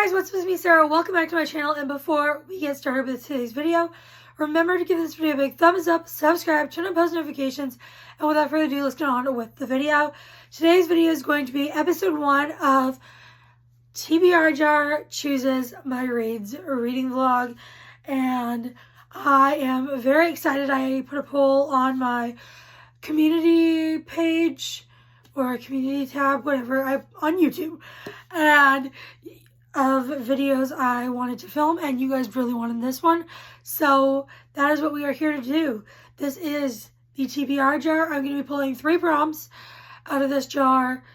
guys, what's up? It's me, Sarah. Welcome back to my channel. And before we get started with today's video, remember to give this video a big thumbs up, subscribe, turn on post notifications, and without further ado, let's get on with the video. Today's video is going to be episode 1 of TBR Jar Chooses My Reads reading vlog, and I am very excited. I put a poll on my community page or community tab, whatever, on YouTube, and of videos I wanted to film, and you guys really wanted this one, so that is what we are here to do. This is the TBR jar. I'm going to be pulling 3 prompts out of this jar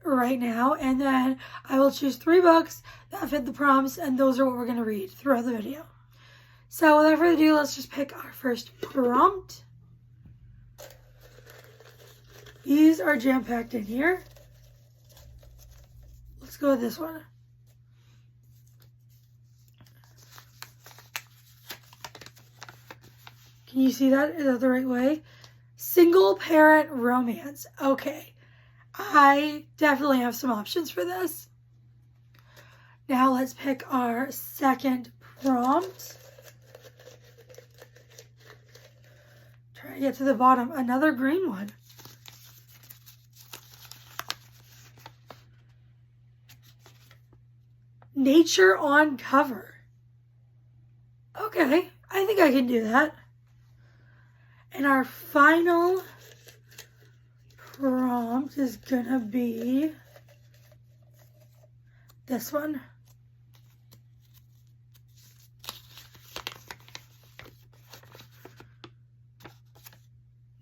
right now, and then I will choose 3 books that fit the prompts, and those are what we're going to read throughout the video. So without further ado, let's just pick our first prompt. These are jam-packed in here. Let's go with this one. Can you see that? Is that the right way? Single parent romance. Okay. I definitely have some options for this. Now let's pick our second prompt. Try to get to the bottom. Another green one. Nature on cover. Okay, I think I can do that. And our final prompt is gonna be this one.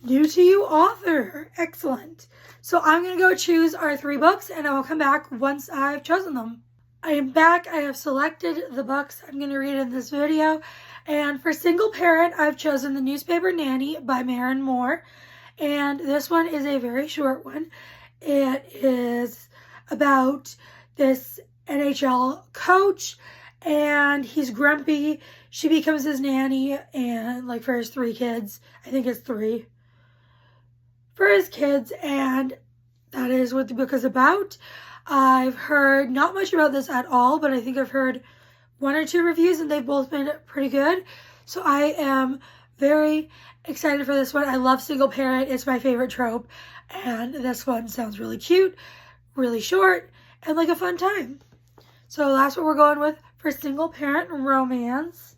New to you author. Excellent. So I'm gonna go choose our 3 books, and I will come back once I've chosen them. I am back. I have selected the books I'm going to read in this video. And for single parent, I've chosen The Newspaper Nanny by Maren Moore. And this one is a very short one. It is about this NHL coach, and he's grumpy. She becomes his nanny, and like for his 3 kids, I think it's 3 for his kids, and that is what the book is about. I've heard not much about this at all, but I think I've heard 1 or 2 reviews, and they've both been pretty good. So I am very excited for this one. I love single parent. It's my favorite trope. And this one sounds really cute, really short, and like a fun time. So that's what we're going with for single parent romance.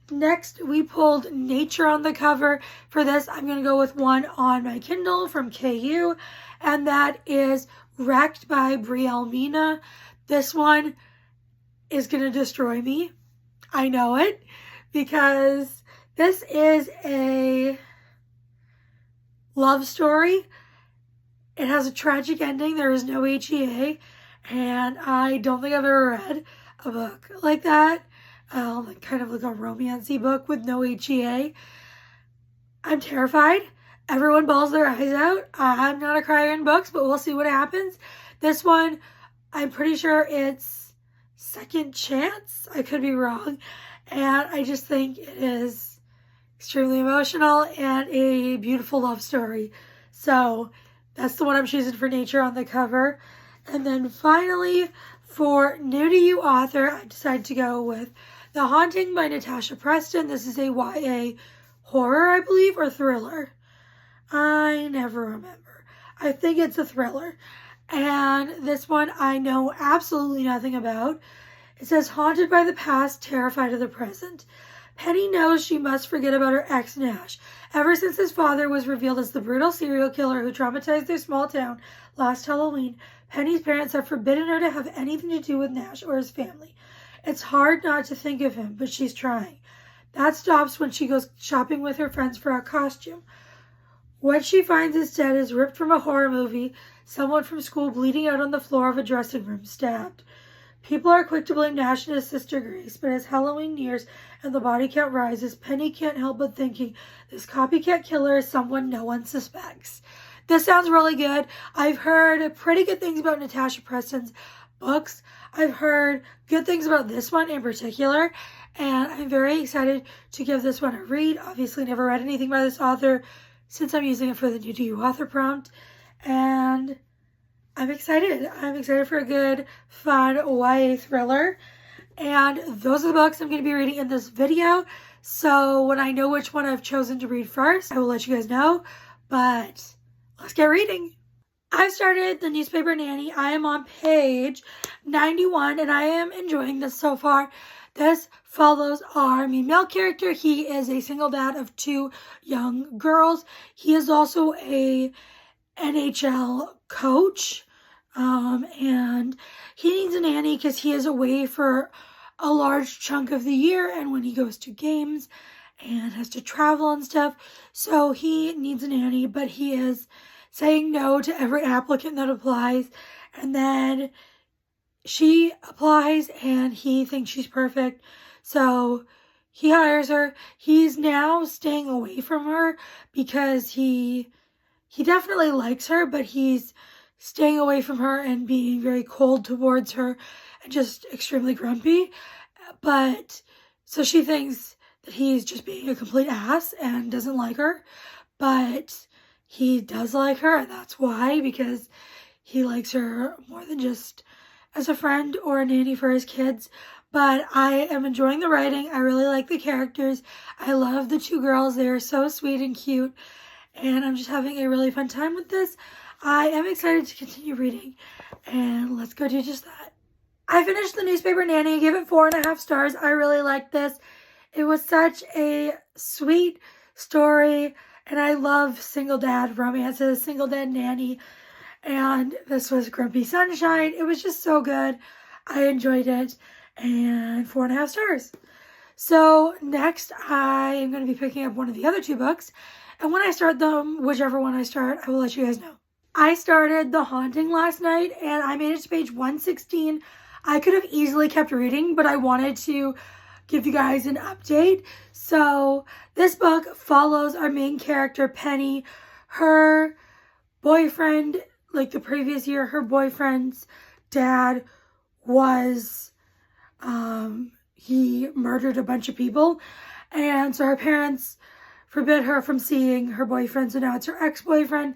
Next, we pulled Nature on the cover. For this, I'm going to go with one on my Kindle from KU, and that is Wrecked by Brielle Mina. This one is going to destroy me. I know it, because this is a love story. It has a tragic ending. There is no HEA, and I don't think I've ever read a book like that. Kind of like a romancy book with no HEA. I'm terrified. Everyone bawls their eyes out. I'm not a crier in books, but we'll see what happens. This one, I'm pretty sure it's second chance. I could be wrong. And I just think it is extremely emotional and a beautiful love story. So that's the one I'm choosing for Nature on the cover. And then finally, for new to you author, I decided to go with The Haunting by Natasha Preston. This is a YA horror, I believe, or thriller. I never remember. I think it's a thriller. And this one I know absolutely nothing about. It says, haunted by the past, terrified of the present. Penny knows she must forget about her ex, Nash. Ever since his father was revealed as the brutal serial killer who traumatized their small town last Halloween, Penny's parents have forbidden her to have anything to do with Nash or his family. It's hard not to think of him, but she's trying. That stops when she goes shopping with her friends for a costume. What she finds instead is ripped from a horror movie, someone from school bleeding out on the floor of a dressing room, stabbed. People are quick to blame Nash and his sister Grace, but as Halloween nears and the body count rises, Penny can't help but thinking this copycat killer is someone no one suspects. This sounds really good. I've heard pretty good things about Natasha Preston's books. I've heard good things about this one in particular, and I'm very excited to give this one a read. Obviously never read anything by this author since I'm using it for the new to you author prompt, and I'm excited. I'm excited for a good, fun YA thriller. And those are the books I'm going to be reading in this video. So when I know which one I've chosen to read first, I will let you guys know. But let's get reading. I've started the newspaper nanny. I am on page 91 and I am enjoying this so far. This follows our main male character. He is a single dad of 2 young girls. He is also a NHL coach. And he needs a nanny because he is away for a large chunk of the year and when he goes to games and has to travel and stuff. So he needs a nanny, but he is saying no to every applicant that applies. And then she applies and he thinks she's perfect. So he hires her. He's now staying away from her because he definitely likes her, but he's staying away from her and being very cold towards her and just extremely grumpy. But so she thinks that he's just being a complete ass and doesn't like her. But he does like her, and that's why, because he likes her more than just as a friend or a nanny for his kids. But I am enjoying the writing. I really like the characters. I love the 2 girls. They are so sweet and cute. And I'm just having a really fun time with this. I am excited to continue reading. And let's go do just that. I finished the newspaper nanny. I gave it 4.5 stars. I really liked this. It was such a sweet story. And I love single dad romances, single dad nanny. And this was Grumpy Sunshine. It was just so good. I enjoyed it. And 4.5 stars. So next I am going to be picking up one of the other 2 books. And when I start them, whichever one I start, I will let you guys know. I started The Haunting last night and I made it to page 116. I could have easily kept reading, but I wanted to give you guys an update. So this book follows our main character, Penny. Her boyfriend, like the previous year, her boyfriend's dad was, he murdered a bunch of people. And so her parents forbid her from seeing her boyfriend, so now it's her ex-boyfriend.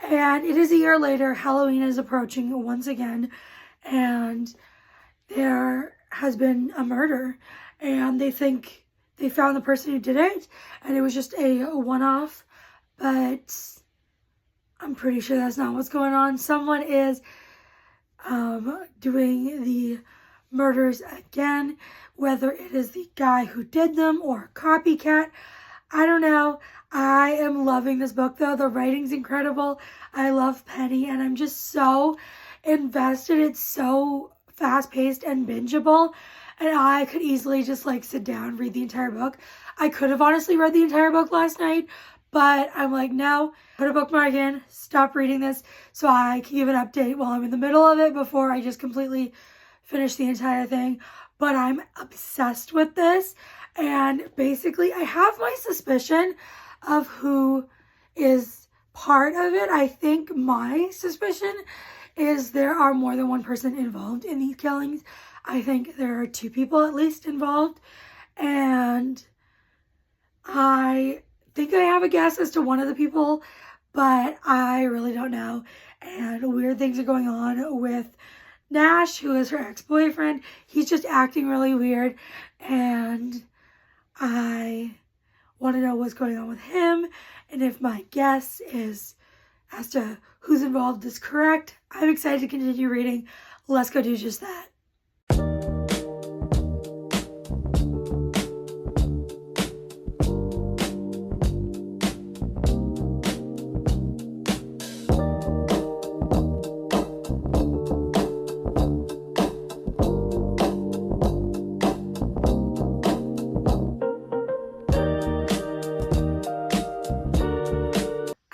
And it is a year later. Halloween is approaching once again, and there has been a murder, and they think they found the person who did it, and it was just a one-off, but I'm pretty sure that's not what's going on. Someone is doing the murders again, whether it is the guy who did them or a copycat. I don't know. I am loving this book though. The writing's incredible. I love Penny and I'm just so invested. It's so fast-paced and bingeable. And I could easily just like sit down and read the entire book. I could have honestly read the entire book last night, but I'm like, no, put a bookmark in, stop reading this so I can give an update while I'm in the middle of it before I just completely finish the entire thing. But I'm obsessed with this. And basically, I have my suspicion of who is part of it. I think my suspicion is there are more than one person involved in these killings. I think there are 2 people at least involved. And I think I have a guess as to one of the people, but I really don't know. And weird things are going on with Nash, who is her ex-boyfriend. He's just acting really weird. And I want to know what's going on with him, and if my guess is as to who's involved is correct. I'm excited to continue reading. Let's go do just that.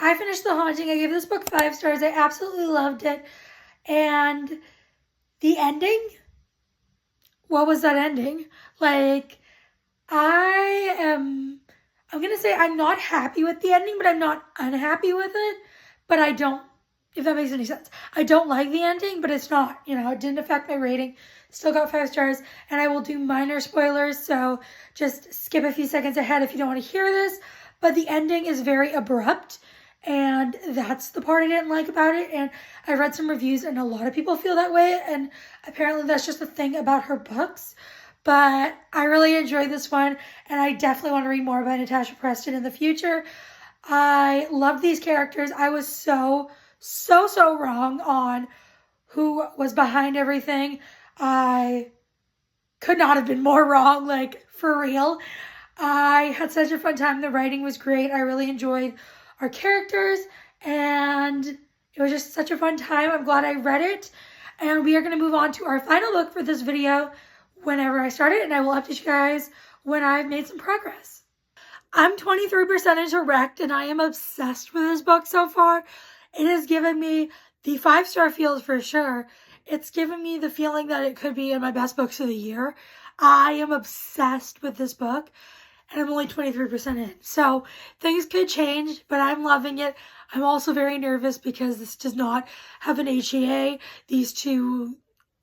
I finished The Haunting. I gave this book 5 stars. I absolutely loved it. And the ending? What was that ending? Like, I'm going to say I'm not happy with the ending, but I'm not unhappy with it. But I don't, if that makes any sense. I don't like the ending, but it's not, it didn't affect my rating. Still got 5 stars. And I will do minor spoilers, so just skip a few seconds ahead if you don't want to hear this. But the ending is very abrupt. And that's the part I didn't like about it. And I read some reviews and a lot of people feel that way. And apparently that's just the thing about her books. But I really enjoyed this one. And I definitely want to read more about Natasha Preston in the future. I loved these characters. I was so wrong on who was behind everything. I could not have been more wrong, like, for real. I had such a fun time. The writing was great. I really enjoyed our characters, and it was just such a fun time. I'm glad I read it. And we are going to move on to our final book for this video whenever I start it, and I will update you guys when I've made some progress. I'm 23% into Wrecked, and I am obsessed with this book so far. It has given me the 5-star feels for sure. It's given me the feeling that it could be in my best books of the year. I am obsessed with this book, and I'm only 23% in. So things could change, but I'm loving it. I'm also very nervous because this does not have an HEA.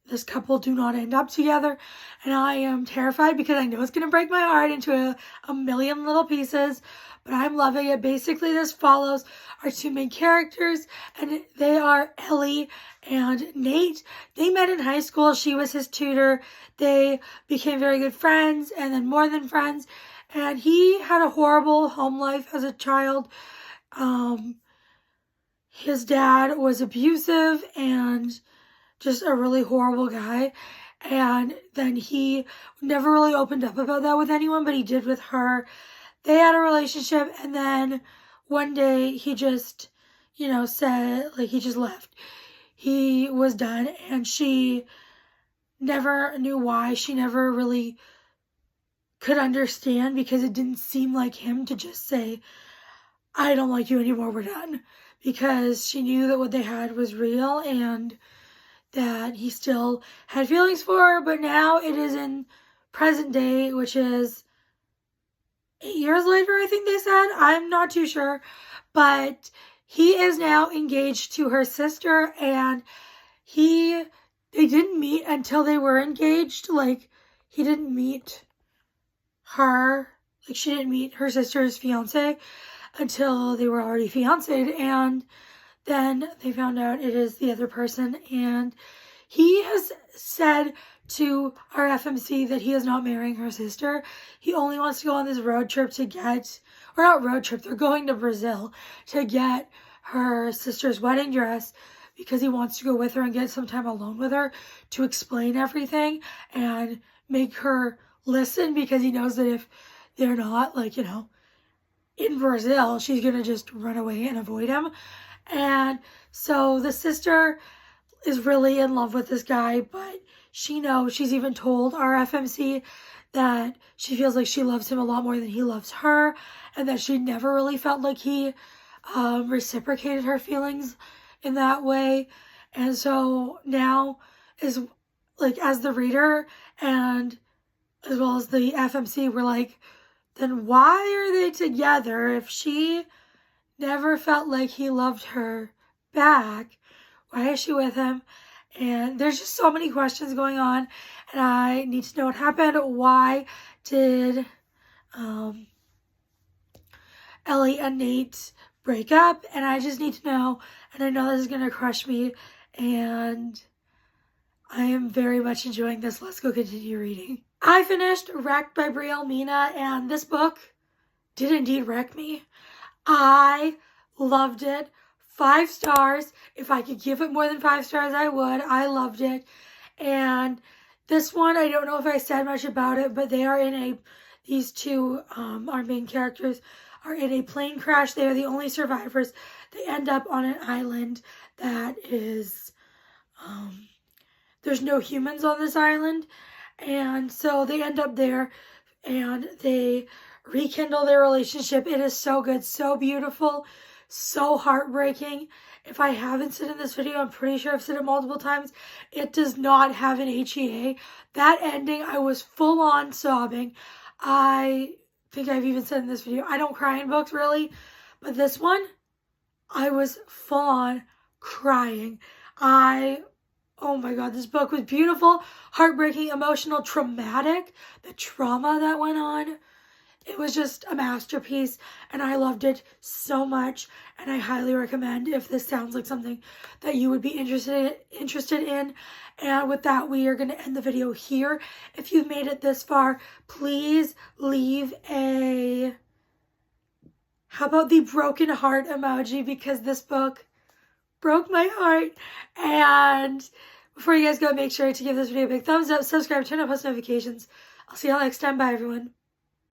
This couple do not end up together, and I am terrified because I know it's going to break my heart into a million little pieces, but I'm loving it. Basically, this follows our two main characters, and they are Ellie and Nate. They met in high school. She was his tutor. They became very good friends, and then more than friends, and he had a horrible home life as a child. His dad was abusive and just a really horrible guy, and then he never really opened up about that with anyone, but he did with her. They had a relationship, and then one day he just, said, like, he just left. He was done, and she never knew why. She never really could understand, because it didn't seem like him to just say, I don't like you anymore, we're done. Because she knew that what they had was real, and that he still had feelings for her, but now it is in present day, which is 8 years later, I think they said. I'm not too sure, but he is now engaged to her sister, and they didn't meet until they were engaged. Like, he didn't meet her, like, she didn't meet her sister's fiance until they were already fiancéed, and then they found out it is the other person, and he has said to our FMC that he is not marrying her sister. He only wants to go on this road trip to get, or not road trip, they're going to Brazil to get her sister's wedding dress, because he wants to go with her and get some time alone with her to explain everything and make her listen, because he knows that if they're not, like, in Brazil, she's going to just run away and avoid him. And so the sister is really in love with this guy, but she knows, she's even told our FMC that she feels like she loves him a lot more than he loves her, and that she never really felt like he reciprocated her feelings in that way. And so now, is like, as the reader and as well as the FMC, we're like, then why are they together if she never felt like he loved her back? Why is she with him? And there's just so many questions going on, and I need to know what happened. Why did Ellie and Nate break up? And I just need to know, and I know this is going to crush me, and I am very much enjoying this. Let's go continue reading. I finished Wrecked by Brielle Mina, and this book did indeed wreck me. I loved it. 5 stars. If I could give it more than 5 stars, I would. I loved it. And this one, I don't know if I said much about it, but they are in these two, our main characters, are in a plane crash. They are the only survivors. They end up on an island that is, there's no humans on this island. And so they end up there, and they rekindle their relationship. It is so good, so beautiful, so heartbreaking. If I haven't said in this video, I'm pretty sure I've said it multiple times, it does not have an HEA. That ending, I was full on sobbing. I think I've even said in this video, I don't cry in books really, but this one, I was full on crying. Oh my God, this book was beautiful, heartbreaking, emotional, traumatic. The trauma that went on it was just a masterpiece, and I loved it so much, and I highly recommend if this sounds like something that you would be interested in. And with that, we are going to end the video here. If you've made it this far, please leave a, how about the broken heart emoji, because this book broke my heart. And before you guys go, make sure to give this video a big thumbs up, subscribe, turn on post notifications. I'll see y'all next time. Bye, everyone.